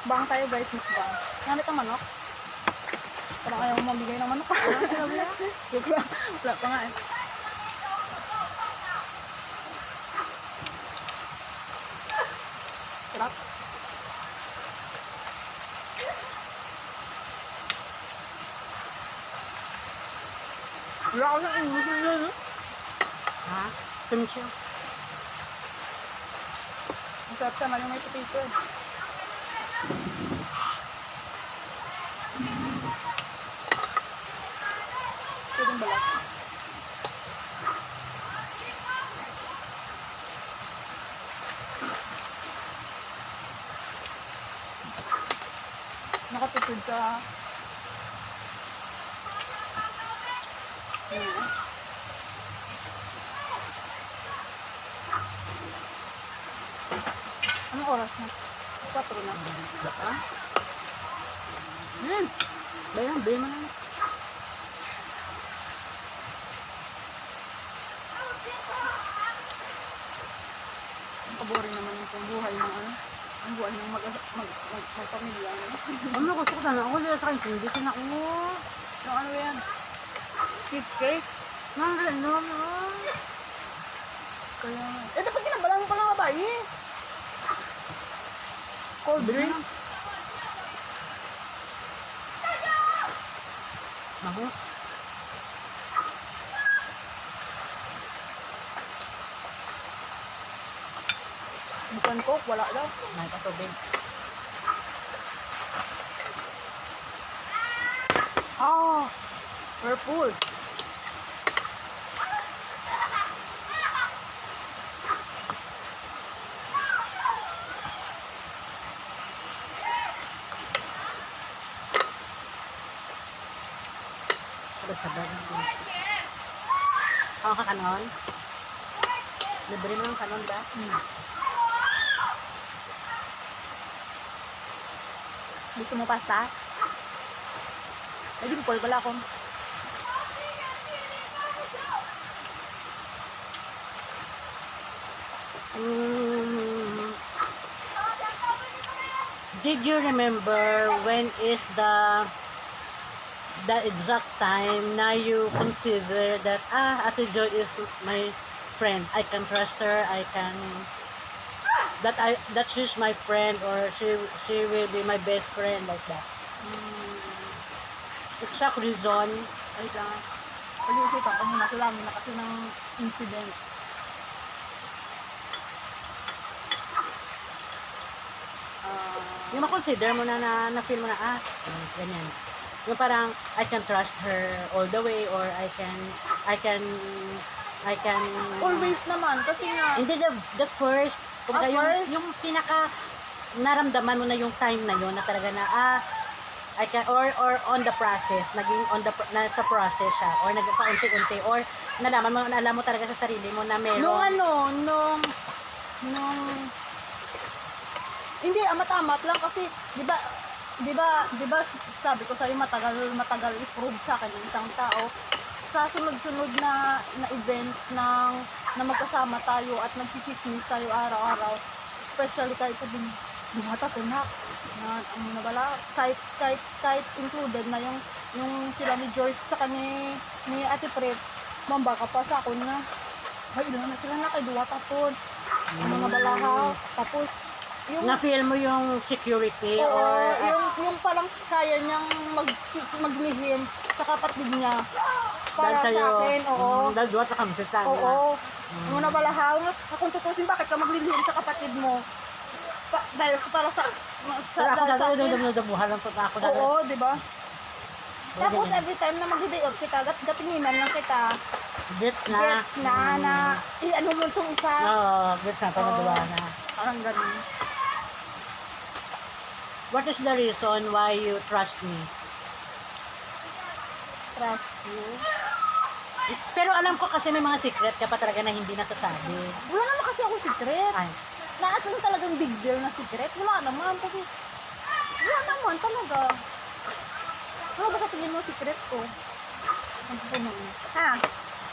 Mukbang tayo guys, mukbang. Namit ang manok. Parang ayaw mo mamigay ng manok. Joke lang. Wala pa nga eh. Sarap. Wala ako sa English yun. Ha? Tumisyo. Ang sarap naman yung may potato eh. Ito yung balat. Nakatipid ka. Anong oras na? 4 na. Ha? Bayan, bayan mo na. Kaboring naman yung buhay ng ano. Ang buhay ng magpamilya. Ano ko, suko na ako. Lila sa kayo, hindi ka na ako. Yung ano yan? Kids cake? Ano. Kaya eh, dapat ginabalan mo pa lang babae. Cold drink? Ako? Bukan coke, wala daw. May katubig. Ah! Purple. Sabag-sabag. Ako ka kanon? Libre mo ng kanon ba? Gusto mo pasta? Ay, di mo pala ako. Did you remember when is the exact time na you consider that Ate Joy is my friend, I can trust her, I can that she's my friend, or she will be my best friend, like that? Exact reason. Ay, lang. Pag-iisipan ko muna, kailangan na kasi ng incident. Yung ma-consider mo na feel mo na ganyan. Yung parang I can trust her all the way, or I can Always naman, kasi nga, hindi the first, kumbaga yung pinaka naramdaman mo na yung time na yun na talaga na I can, or on the process, naging nasa process siya, or nagpaunti-unti, or nalaman mo, alam mo talaga sa sarili mo na meron. nung hindi, amat-amat lang kasi, di ba sabi ko sa'yo, matagal i-prove sa akin ng isang tao sa sunod-sunod na event na magkasama tayo at nagsisismis tayo araw-araw, especially kahit sabi bumata ko na nabala, kahit included na yung sila ni George saka ni Ate Fred, mambaka pa sa ako na ay ilan na sila na kay duwa tapon mga balahaw, tapos yung Na-feel mo yung security, oo, or yung parang kaya niyang maglihim sa kapatid niya para sa akin, oo. Dahil duwa sa kampitan. Oo. Yung nabalahaw, kung tutusin, bakit ka maglilihim sa kapatid mo? Dahil para sa Pero ako dahil sa dahil akin. damuhan lang pa ako. Oo, di ba? Tapos every time na mag-day off kita, gatinginan lang kita. Gets na. Gets na, ano mo itong isa. Oo, gets na. Parang Oo. duwa na. Parang ganun. What is the reason why you trust me? Trust you. Pero alam ko kasi may mga secret ka pa talaga na hindi nasasabi. Wala naman kasi ako secret. Ay, Naasan talagang big deal na secret? Wala naman. Kasi, wala naman talaga. Ano ba sa tingin mo secret ko? Ang puno. Ha?